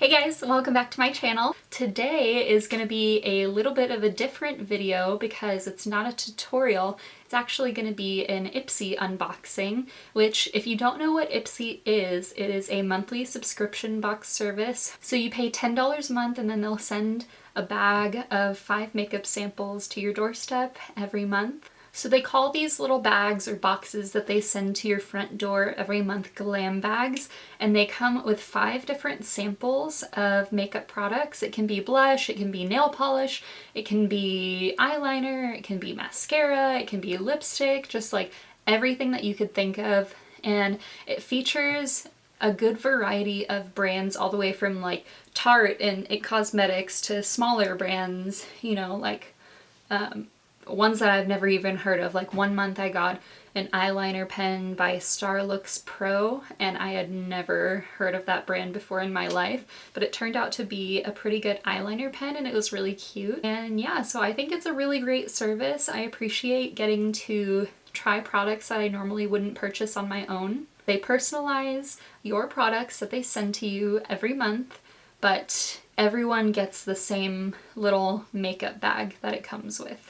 Hey guys, welcome back to my channel. Today is going to be a little bit of a different video because it's not a tutorial. It's actually going to be an IPSY unboxing, which if you don't know what IPSY is, it is a monthly subscription box service. So you pay $10 a month and then they'll send a bag of 5 makeup samples to your doorstep every month. So they call these little bags or boxes that they send to your front door every month GLAM bags, and they come with 5 different samples of makeup products. It can be blush, it can be nail polish, it can be eyeliner, it can be mascara, it can be lipstick, just like everything that you could think of. And it features a good variety of brands all the way from like Tarte and IT Cosmetics to smaller brands, you know, like ones that I've never even heard of. Like one month I got an eyeliner pen by Starlooks Pro and I had never heard of that brand before in my life, but it turned out to be a pretty good eyeliner pen and it was really cute. And yeah, so I think it's a really great service. I appreciate getting to try products that I normally wouldn't purchase on my own. They personalize your products that they send to you every month, but everyone gets the same little makeup bag that it comes with.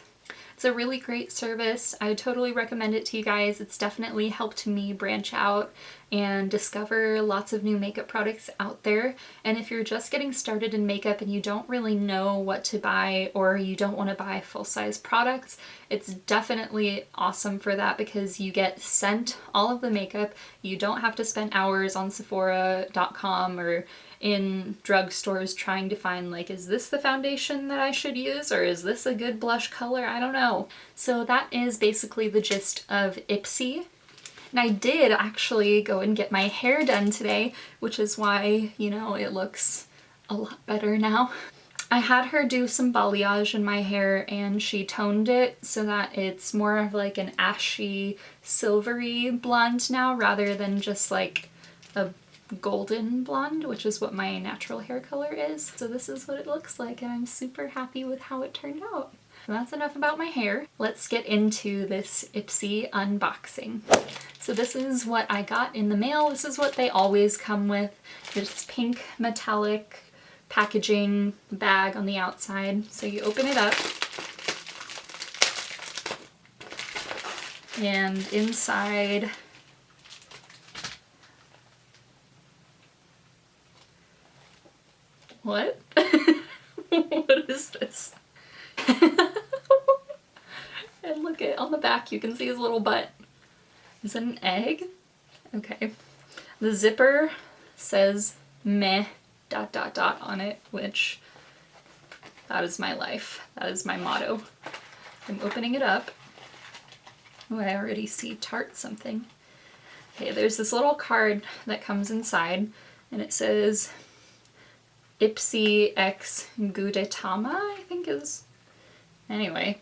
It's a really great service. I totally recommend it to you guys. It's definitely helped me branch out and discover lots of new makeup products out there. And if you're just getting started in makeup and you don't really know what to buy, or you don't want to buy full-size products, it's definitely awesome for that because you get sent all of the makeup. You don't have to spend hours on Sephora.com or in drugstores trying to find like, is this the foundation that I should use, or is this a good blush color? I don't know. So that is basically the gist of IPSY. And I did actually go and get my hair done today, which is why, you know, it looks a lot better now. I had her do some balayage in my hair and she toned it so that it's more of like an ashy, silvery blonde now rather than just like a golden blonde, which is what my natural hair color is. So this is what it looks like and I'm super happy with how it turned out. So that's enough about my hair. Let's get into this IPSY unboxing. So this is what I got in the mail. This is what they always come with. This pink metallic packaging bag on the outside. So you open it up and inside what? What is this? And look at on the back, you can see his little butt. Is that an egg? Okay. The zipper says meh ... on it, which that is my life. That is my motto. I'm opening it up. Oh, I already see Tarte something. Okay, there's this little card that comes inside and it says IPSY X Gudetama, I think is. Anyway,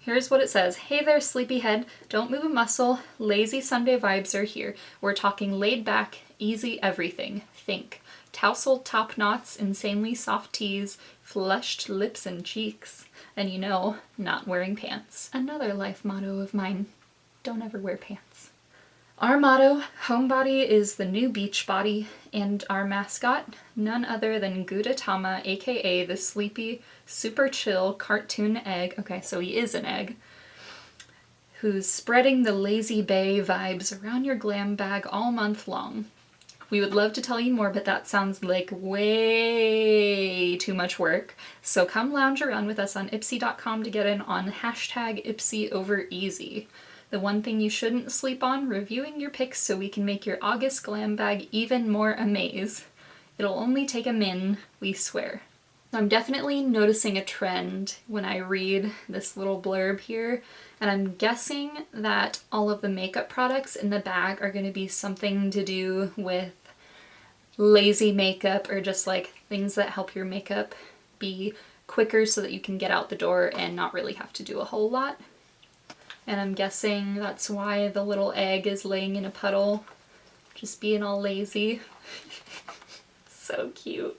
here's what it says. Hey there, sleepyhead. Don't move a muscle. Lazy Sunday vibes are here. We're talking laid back, easy everything. Think. Tousled top knots, insanely soft tees, flushed lips and cheeks, and you know, not wearing pants. Another life motto of mine. Don't ever wear pants. Our motto, homebody is the new beach body, and our mascot, none other than Gudetama, aka the sleepy, super chill cartoon egg, okay, so he is an egg, who's spreading the lazy bay vibes around your glam bag all month long. We would love to tell you more, but that sounds like way too much work. So come lounge around with us on ipsy.com to get in on hashtag #IPSYOverEasy. The one thing you shouldn't sleep on, reviewing your picks so we can make your August glam bag even more amaze. It'll only take a min, we swear. I'm definitely noticing a trend when I read this little blurb here, and I'm guessing that all of the makeup products in the bag are going to be something to do with lazy makeup or just like things that help your makeup be quicker so that you can get out the door and not really have to do a whole lot. And I'm guessing that's why the little egg is laying in a puddle, just being all lazy. So cute.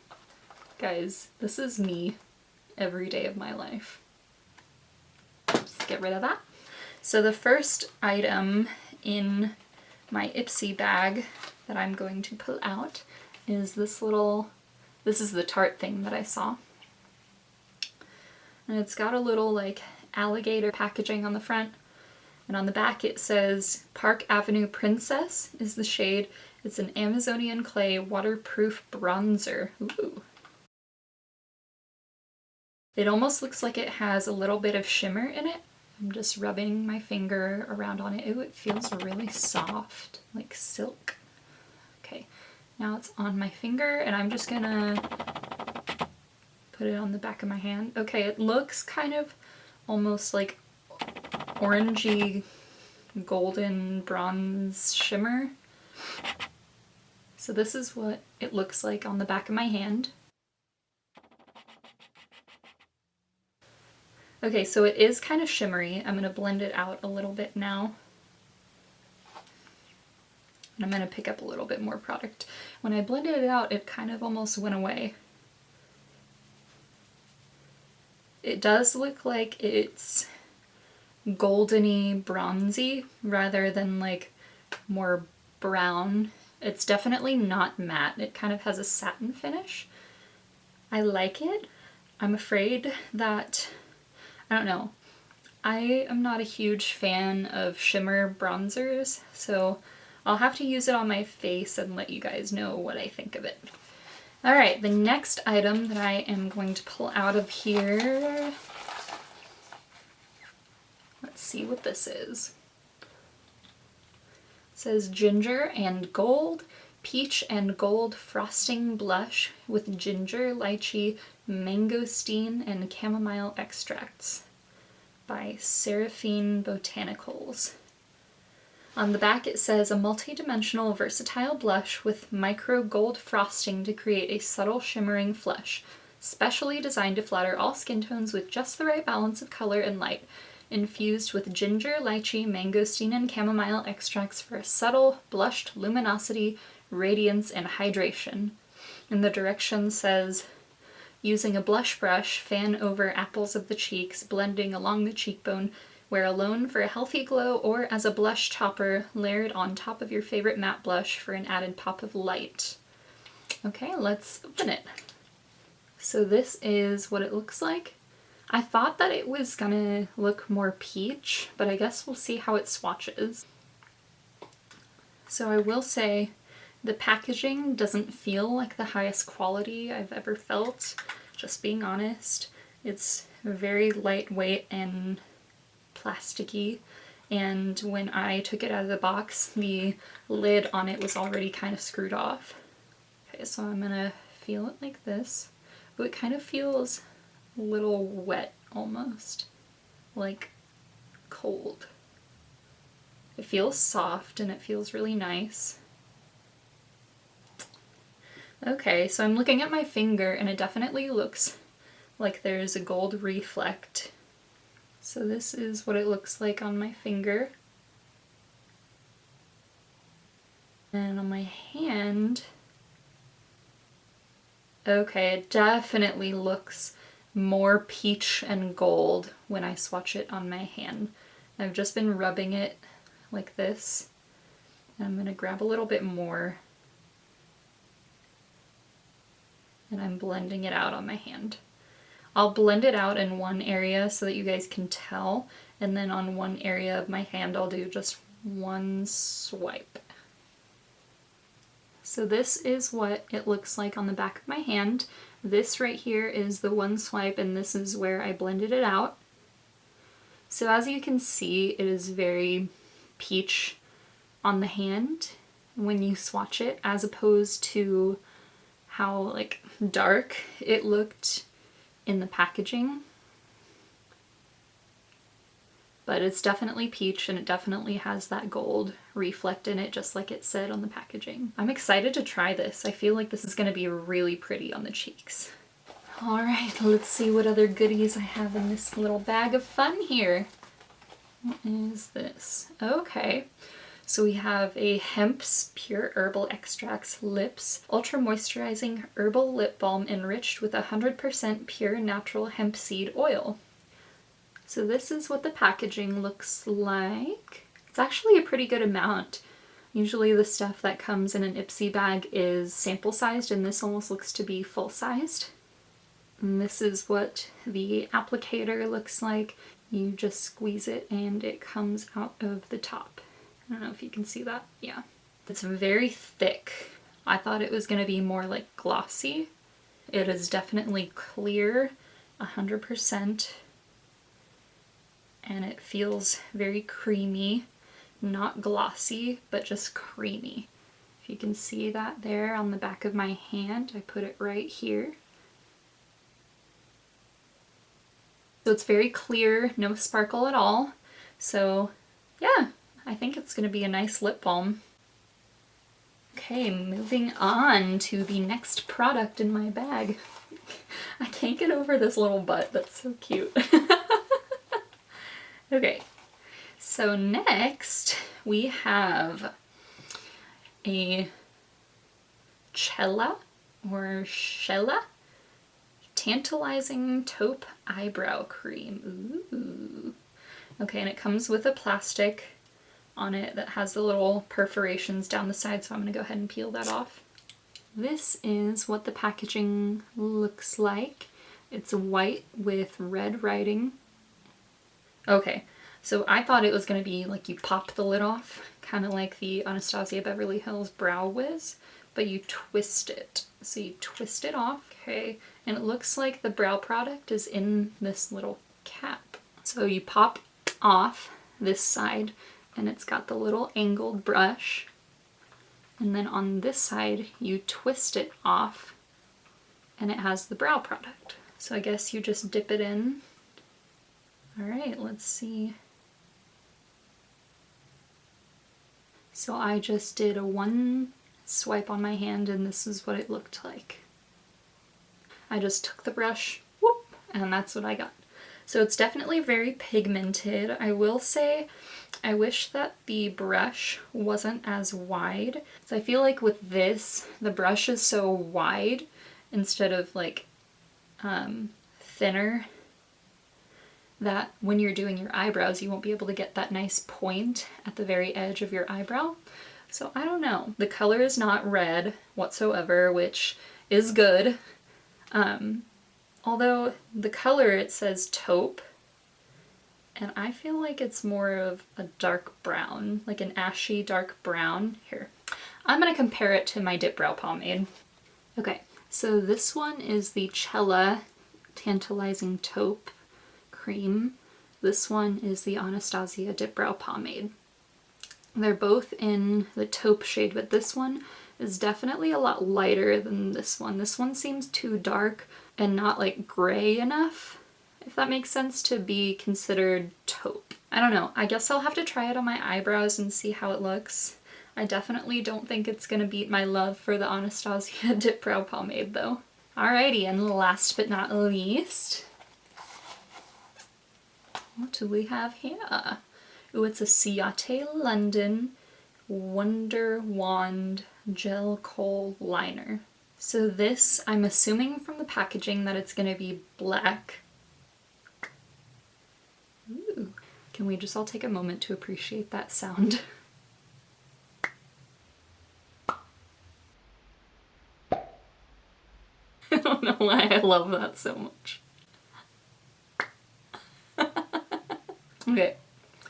Guys, this is me every day of my life. Just get rid of that. So the first item in my IPSY bag that I'm going to pull out is this little This is the Tarte thing that I saw. And it's got a little like alligator packaging on the front. And on the back it says Park Avenue Princess is the shade. It's an Amazonian clay waterproof bronzer. Ooh. It almost looks like it has a little bit of shimmer in it. I'm just rubbing my finger around on it. Ooh, it feels really soft, like silk. Okay, now it's on my finger and I'm just gonna put it on the back of my hand. Okay, it looks kind of almost like orangey golden bronze shimmer. So this is what it looks like on the back of my hand. Okay, so it is kind of shimmery. I'm going to blend it out a little bit now. And I'm going to pick up a little bit more product. When I blended it out, it kind of almost went away. It does look like it's goldeny bronzy rather than like more brown. It's definitely not matte. It kind of has a satin finish. I like it. I'm afraid that, I don't know, I am not a huge fan of shimmer bronzers, so I'll have to use it on my face and let you guys know what I think of it. Alright, the next item that I am going to pull out of here, let's see what this is. It says Ginger and Gold Peach and Gold Frosting Blush with ginger, lychee, mangosteen, and chamomile extracts by Seraphine Botanicals. On the back it says a multi-dimensional versatile blush with micro gold frosting to create a subtle shimmering flush, specially designed to flatter all skin tones with just the right balance of color and light, infused with ginger, lychee, mangosteen, and chamomile extracts for a subtle, blushed luminosity, radiance, and hydration. And the direction says, using a blush brush, fan over apples of the cheeks, blending along the cheekbone, wear alone for a healthy glow or as a blush topper, layer it on top of your favorite matte blush for an added pop of light. Okay, let's open it. So this is what it looks like. I thought that it was gonna look more peach, but I guess we'll see how it swatches. So I will say the packaging doesn't feel like the highest quality I've ever felt, just being honest. It's very lightweight and plasticky, and when I took it out of the box, the lid on it was already kind of screwed off. Okay, so I'm gonna feel it like this. But it kind of feels a little wet almost, like cold. It feels soft and it feels really nice. Okay, so I'm looking at my finger and it definitely looks like there's a gold reflect. So this is what it looks like on my finger. And on my hand, okay, it definitely looks more peach and gold when I swatch it on my hand. I've just been rubbing it like this. And I'm gonna grab a little bit more. And I'm blending it out on my hand. I'll blend it out in one area so that you guys can tell, and then on one area of my hand I'll do just one swipe. So this is what it looks like on the back of my hand. This right here is the one swipe, and this is where I blended it out. So as you can see, it is very peach on the hand when you swatch it, as opposed to how like dark it looked in the packaging. But it's definitely peach, and it definitely has that gold reflect in it, just like it said on the packaging. I'm excited to try this. I feel like this is going to be really pretty on the cheeks. Alright, let's see what other goodies I have in this little bag of fun here. What is this? Okay. So we have a Hemp's Pure Herbal Extracts Lips Ultra Moisturizing Herbal Lip Balm enriched with 100% pure natural hemp seed oil. So this is what the packaging looks like. It's actually a pretty good amount. Usually the stuff that comes in an IPSY bag is sample sized, and this almost looks to be full sized. And this is what the applicator looks like. You just squeeze it and it comes out of the top. I don't know if you can see that. Yeah. It's very thick. I thought it was going to be more like glossy. It is definitely clear, 100%. And it feels very creamy. Not glossy, but just creamy. If you can see that there on the back of my hand, I put it right here. So it's very clear, no sparkle at all. So yeah, I think it's going to be a nice lip balm. Okay, moving on to the next product in my bag. I can't get over this little butt, that's so cute. Okay, so next we have a Cella or Shella Tantalizing Taupe Eyebrow Cream. Ooh. Okay, and it comes with a plastic on it that has the little perforations down the side, so I'm going to go ahead and peel that off. This is what the packaging looks like. It's white with red writing. Okay, so I thought it was going to be like you pop the lid off, kind of like the Anastasia Beverly Hills Brow Wiz, but you twist it. So you twist it off, okay, and it looks like the brow product is in this little cap. So you pop off this side, and it's got the little angled brush, and then on this side you twist it off, and it has the brow product. So I guess you just dip it in. Alright, let's see. So I just did a one swipe on my hand and this is what it looked like. I just took the brush, whoop, and that's what I got. So it's definitely very pigmented. I will say I wish that the brush wasn't as wide. So I feel like with this, the brush is so wide instead of like thinner, that when you're doing your eyebrows you won't be able to get that nice point at the very edge of your eyebrow. So I don't know. The color is not red whatsoever, which is good. Although the color, it says taupe, and I feel like it's more of a dark brown, like an ashy dark brown. Here, I'm gonna compare it to my dip brow pomade. Okay, so this one is the Cella Tantalizing Taupe Cream. This one is the Anastasia Dip Brow Pomade. They're both in the taupe shade, but this one is definitely a lot lighter than this one. This one seems too dark and not like gray enough, if that makes sense, to be considered taupe. I don't know. I guess I'll have to try it on my eyebrows and see how it looks. I definitely don't think it's gonna beat my love for the Anastasia Dip Brow Pomade though. Alrighty, and last but not least, what do we have here? Ooh, it's a Ciate London Wonder Wand Gel Kohl Liner. So this, I'm assuming from the packaging that it's gonna be black. Ooh. Can we just all take a moment to appreciate that sound? I don't know why I love that so much. Okay,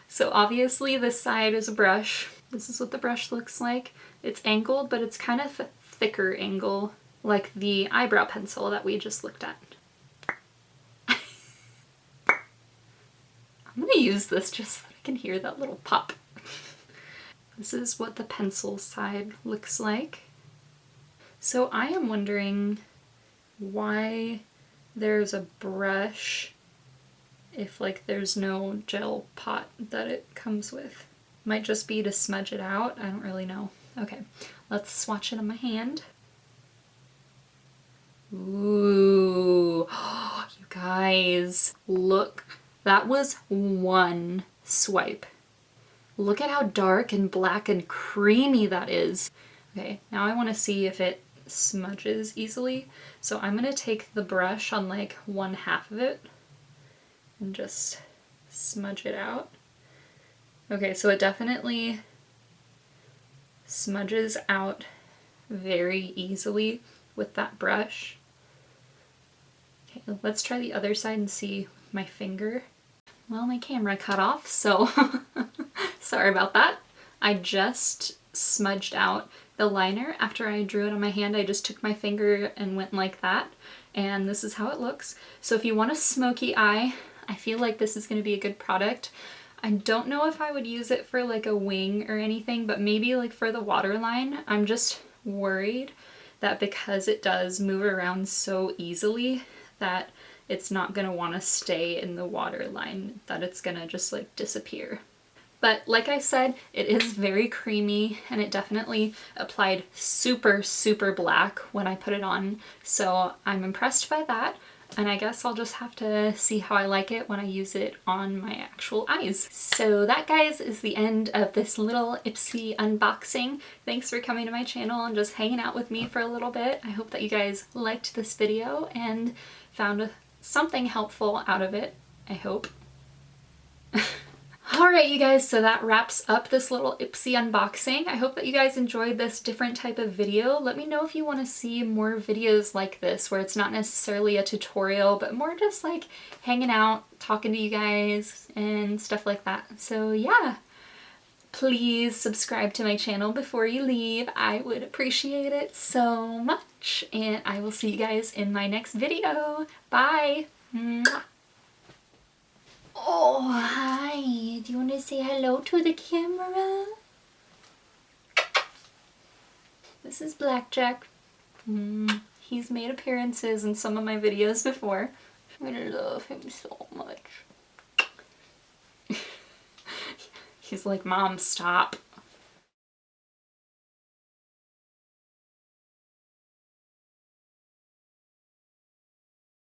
so obviously this side is a brush. This is what the brush looks like. It's angled, but it's kind of a thicker angle, like the eyebrow pencil that we just looked at. I'm gonna use this just so that I can hear that little pop. This is what the pencil side looks like. So I am wondering why there's a brush if like there's no gel pot that it comes with. Might just be to smudge it out, I don't really know. Okay, let's swatch it on my hand. Ooh, oh, you guys, look, that was one swipe. Look at how dark and black and creamy that is. Okay, now I want to see if it smudges easily. So I'm gonna take the brush on like 1/2 of it and just smudge it out. Okay, so it definitely smudges out very easily with that brush. Okay, let's try the other side and see my finger. Well, my camera cut off, so sorry about that. I just smudged out the liner after I drew it on my hand. I just took my finger and went like that, and this is how it looks. So if you want a smoky eye, I feel like this is going to be a good product. I don't know if I would use it for like a wing or anything, but maybe like for the waterline. I'm just worried that because it does move around so easily that it's not going to want to stay in the waterline, that it's going to just like disappear. But like I said, it is very creamy and it definitely applied super, super black when I put it on. So I'm impressed by that. And I guess I'll just have to see how I like it when I use it on my actual eyes. So that, guys, is the end of this little IPSY unboxing. Thanks for coming to my channel and just hanging out with me for a little bit. I hope that you guys liked this video and found something helpful out of it, I hope. Alright, you guys, so that wraps up this little IPSY unboxing. I hope that you guys enjoyed this different type of video. Let me know if you want to see more videos like this where it's not necessarily a tutorial, but more just like hanging out, talking to you guys and stuff like that. So yeah, please subscribe to my channel before you leave. I would appreciate it so much, and I will see you guys in my next video. Bye! Mwah. Oh, hi. Do you want to say hello to the camera? This is Blackjack. He's made appearances in some of my videos before. I love him so much. He's like, Mom, stop.